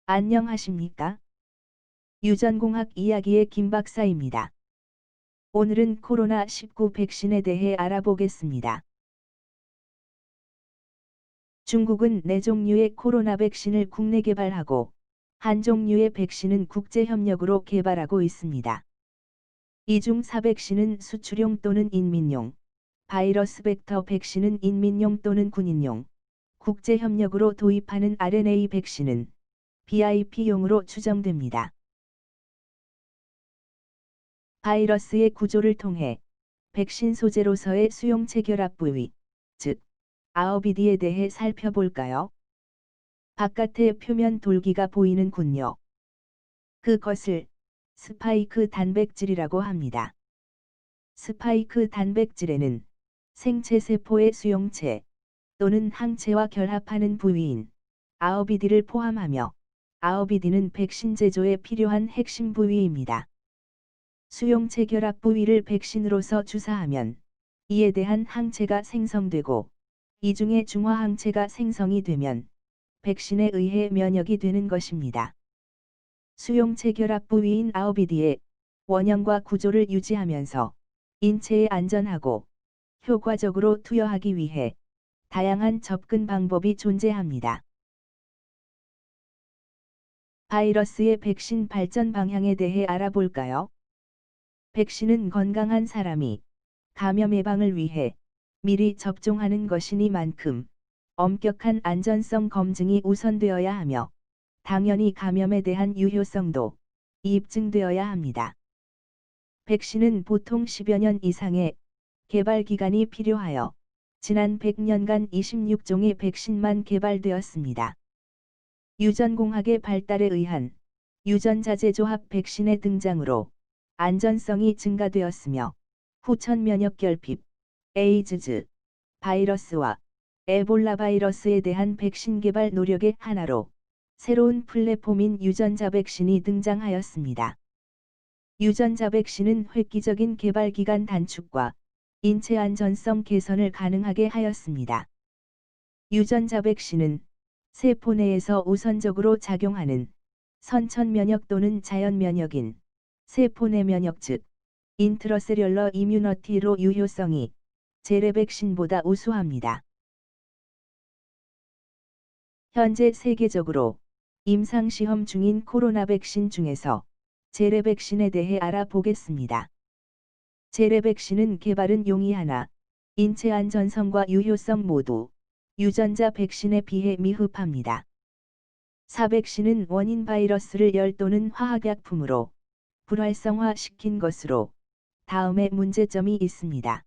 안녕하십니까? 유전공학 이야기의 김 박사입니다. 오늘은 코로나19 백신에 대해 알아보겠습니다. 중국은 4종류의 코로나 백신을 국내 개발하고 한 종류의 백신은 국제협력으로 개발하고 있습니다. 이 중 4백신은 수출용 또는 인민용, 바이러스 벡터 백신은 인민용 또는 군인용, 국제협력으로 도입하는 RNA 백신은 VIP용으로 추정됩니다. 바이러스의 구조를 통해 백신 소재로서의 수용체 결합 부위, 즉 아어비디에 대해 살펴볼까요? 바깥의 표면 돌기가 보이는군요. 그것을 스파이크 단백질이라고 합니다. 스파이크 단백질에는 생체 세포의 수용체 또는 항체와 결합하는 부위인 아어비디를 포함하며 아어비디는 백신 제조에 필요한 핵심 부위입니다. 수용체 결합 부위를 백신으로서 주사하면 이에 대한 항체가 생성되고 이 중에 중화항체가 생성이 되면 백신에 의해 면역이 되는 것입니다. 수용체 결합 부위인 아어비디의 원형과 구조를 유지하면서 인체에 안전하고 효과적으로 투여하기 위해 다양한 접근 방법이 존재합니다. 바이러스의 백신 발전 방향에 대해 알아볼까요? 백신은 건강한 사람이 감염 예방을 위해 미리 접종하는 것이니만큼 엄격한 안전성 검증이 우선되어야 하며 당연히 감염에 대한 유효성도 입증되어야 합니다. 백신은 보통 10여 년 이상의 개발 기간이 필요하여 지난 100년간 26종의 백신만 개발되었습니다. 유전공학의 발달에 의한 유전자재 조합 백신의 등장으로 안전성이 증가되었으며 후천 면역 결핍, 에이즈즈 바이러스와 에볼라 바이러스에 대한 백신 개발 노력의 하나로 새로운 플랫폼인 유전자 백신이 등장하였습니다. 유전자 백신은 획기적인 개발 기간 단축과 인체 안전성 개선을 가능하게 하였습니다. 유전자 백신은 세포 내에서 우선적으로 작용하는 선천 면역 또는 자연 면역인 세포 내 면역 즉 인트러셀룰러 이뮤너티로 유효성이 재래 백신보다 우수합니다. 현재 세계적으로 임상시험 중인 코로나 백신 중에서 재래 백신에 대해 알아보겠습니다. 재래 백신은 개발은 용이하나 인체 안전성과 유효성 모두 유전자 백신에 비해 미흡합니다. 사백신은 원인 바이러스를 열 또는 화학약품으로 불활성화시킨 것으로 다음에 문제점이 있습니다.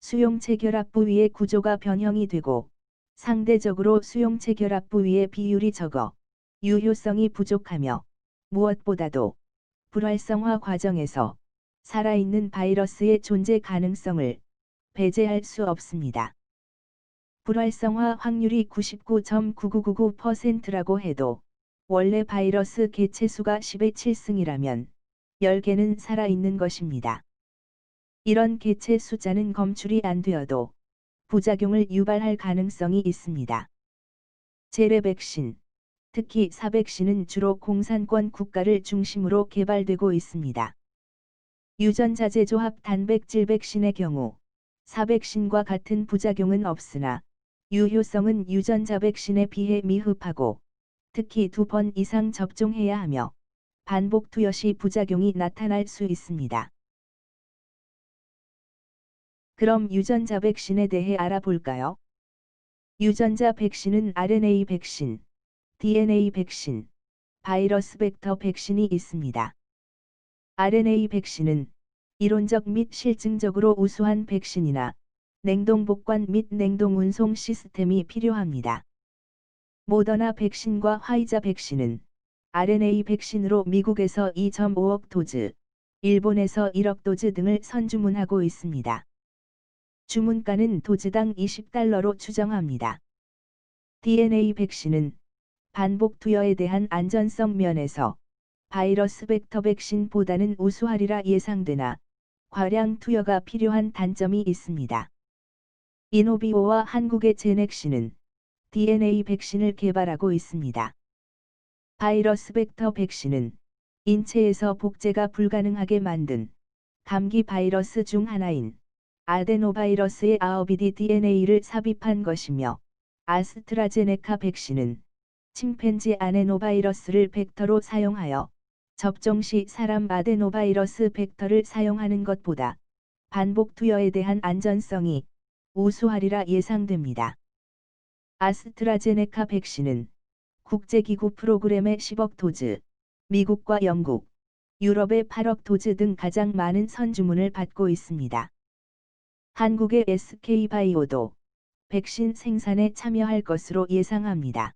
수용체 결합 부위의 구조가 변형이 되고 상대적으로 수용체 결합 부위의 비율이 적어 유효성이 부족하며 무엇보다도 불활성화 과정에서 살아있는 바이러스의 존재 가능성을 배제할 수 없습니다. 불활성화 확률이 99.9999%라고 해도 원래 바이러스 개체수가 10의 7승이라면 10개는 살아있는 것입니다. 이런 개체 숫자는 검출이 안 되어도 부작용을 유발할 가능성이 있습니다. 재래 백신, 특히 사백신은 주로 공산권 국가를 중심으로 개발되고 있습니다. 유전자재 조합 단백질 백신의 경우 사백신과 같은 부작용은 없으나 유효성은 유전자 백신에 비해 미흡하고 특히 2번 이상 접종해야 하며 반복 투여 시 부작용이 나타날 수 있습니다. 그럼 유전자 백신에 대해 알아볼까요? 유전자 백신은 RNA 백신, DNA 백신, 바이러스 벡터 백신이 있습니다. RNA 백신은 이론적 및 실증적으로 우수한 백신이나 냉동 보관 및 냉동 운송 시스템이 필요합니다. 모더나 백신과 화이자 백신은 RNA 백신으로 미국에서 2.5억 도즈, 일본에서 1억 도즈 등을 선주문하고 있습니다. 주문가는 도즈당 $20로 추정합니다. DNA 백신은 반복 투여에 대한 안전성 면에서 바이러스 벡터 백신보다는 우수하리라 예상되나 과량 투여가 필요한 단점이 있습니다. 이노비오와 한국의 제넥시는 DNA 백신을 개발하고 있습니다. 바이러스 벡터 백신은 인체에서 복제가 불가능하게 만든 감기 바이러스 중 하나인 아데노바이러스의 아어비디 DNA를 삽입한 것이며, 아스트라제네카 백신은 침팬지 아데노바이러스를 벡터로 사용하여 접종 시 사람 아데노바이러스 벡터를 사용하는 것보다 반복 투여에 대한 안전성이 우수하리라 예상됩니다. 아스트라제네카 백신은 국제기구 프로그램의 10억 도즈, 미국과 영국, 유럽의 8억 도즈 등 가장 많은 선주문을 받고 있습니다. 한국의 SK바이오도 백신 생산에 참여할 것으로 예상합니다.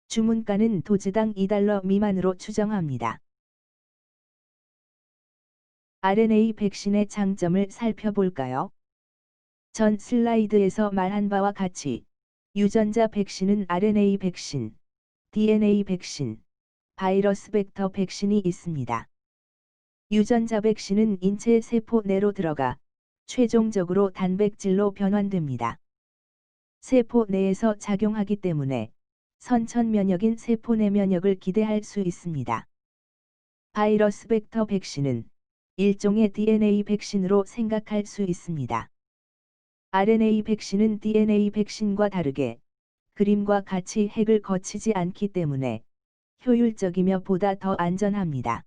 주문가는 도즈당 $2 미만으로 추정합니다. RNA 백신의 장점을 살펴볼까요? 전 슬라이드에서 말한 바와 같이 유전자 백신은 RNA 백신, DNA 백신, 바이러스 벡터 백신이 있습니다. 유전자 백신은 인체 세포 내로 들어가 최종적으로 단백질로 변환됩니다. 세포 내에서 작용하기 때문에 선천 면역인 세포 내 면역을 기대할 수 있습니다. 바이러스 벡터 백신은 일종의 DNA 백신으로 생각할 수 있습니다. RNA 백신은 DNA 백신과 다르게 그림과 같이 핵을 거치지 않기 때문에 효율적이며 보다 더 안전합니다.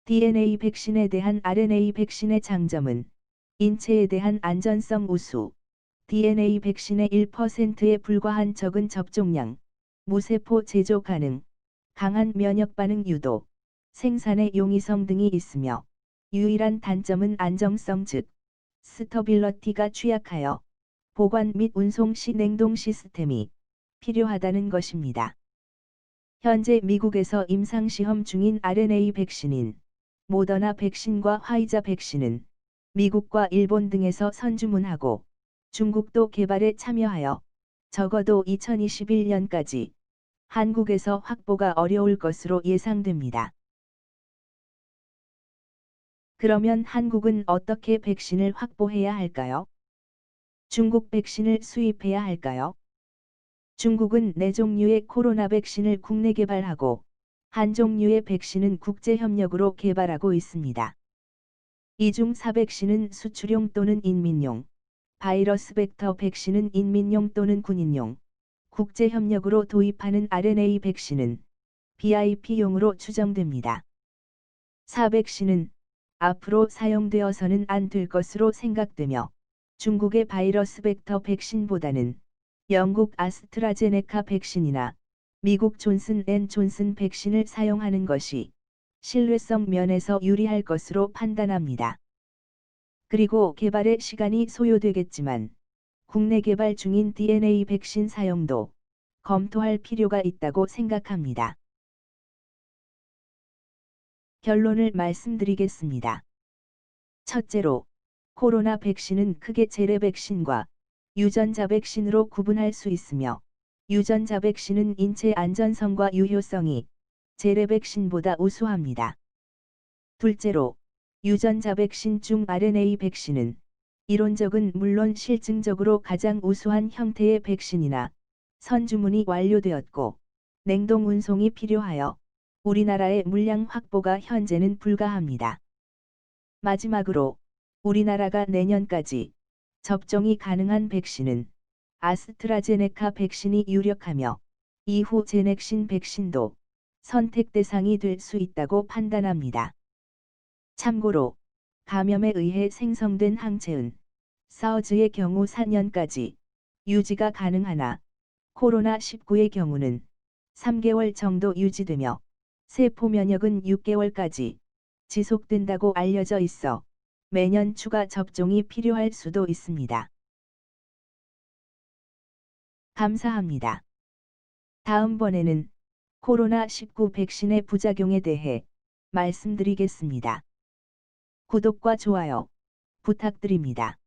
DNA 백신에 대한 RNA 백신의 장점은 인체에 대한 안전성 우수, DNA 백신의 1%에 불과한 적은 접종량, 무세포 제조 가능, 강한 면역 반응 유도, 생산의 용이성 등이 있으며, 유일한 단점은 안정성 즉 스터빌러티가 취약하여 보관 및 운송 시 냉동 시스템이 필요하다는 것입니다. 현재 미국에서 임상시험 중인 RNA 백신인 모더나 백신과 화이자 백신은 미국과 일본 등에서 선주문하고 중국도 개발에 참여하여 적어도 2021년까지 한국에서 확보가 어려울 것으로 예상됩니다. 그러면 한국은 어떻게 백신을 확보해야 할까요? 중국 백신을 수입해야 할까요? 중국은 4종류의 코로나 백신을 국내 개발하고 한 종류의 백신은 국제 협력으로 개발하고 있습니다. 이 중 4백신은 수출용 또는 인민용, 바이러스 벡터 백신은 인민용 또는 군인용, 국제 협력으로 도입하는 RNA 백신은 VIP용으로 추정됩니다. 4백신은 앞으로 사용되어서는 안 될 것으로 생각되며, 중국의 바이러스 벡터 백신보다는 영국 아스트라제네카 백신이나 미국 존슨 앤 존슨 백신을 사용하는 것이 신뢰성 면에서 유리할 것으로 판단합니다. 그리고 개발에 시간이 소요되겠지만 국내 개발 중인 DNA 백신 사용도 검토할 필요가 있다고 생각합니다. 결론을 말씀드리겠습니다. 첫째로, 코로나 백신은 크게 재래 백신과 유전자 백신으로 구분할 수 있으며, 유전자 백신은 인체 안전성과 유효성이 재래 백신보다 우수합니다. 둘째로, 유전자 백신 중 RNA 백신은 이론적은 물론 실증적으로 가장 우수한 형태의 백신이나 선주문이 완료되었고 냉동 운송이 필요하여 우리나라의 물량 확보가 현재는 불가합니다. 마지막으로, 우리나라가 내년까지 접종이 가능한 백신은 아스트라제네카 백신이 유력하며 이후 제넥신 백신도 선택 대상이 될 수 있다고 판단합니다. 참고로, 감염에 의해 생성된 항체은 사우즈의 경우 4년까지 유지가 가능하나 코로나19의 경우는 3개월 정도 유지되며 세포 면역은 6개월까지 지속된다고 알려져 있어 매년 추가 접종이 필요할 수도 있습니다. 감사합니다. 다음번에는 코로나19 백신의 부작용에 대해 말씀드리겠습니다. 구독과 좋아요 부탁드립니다.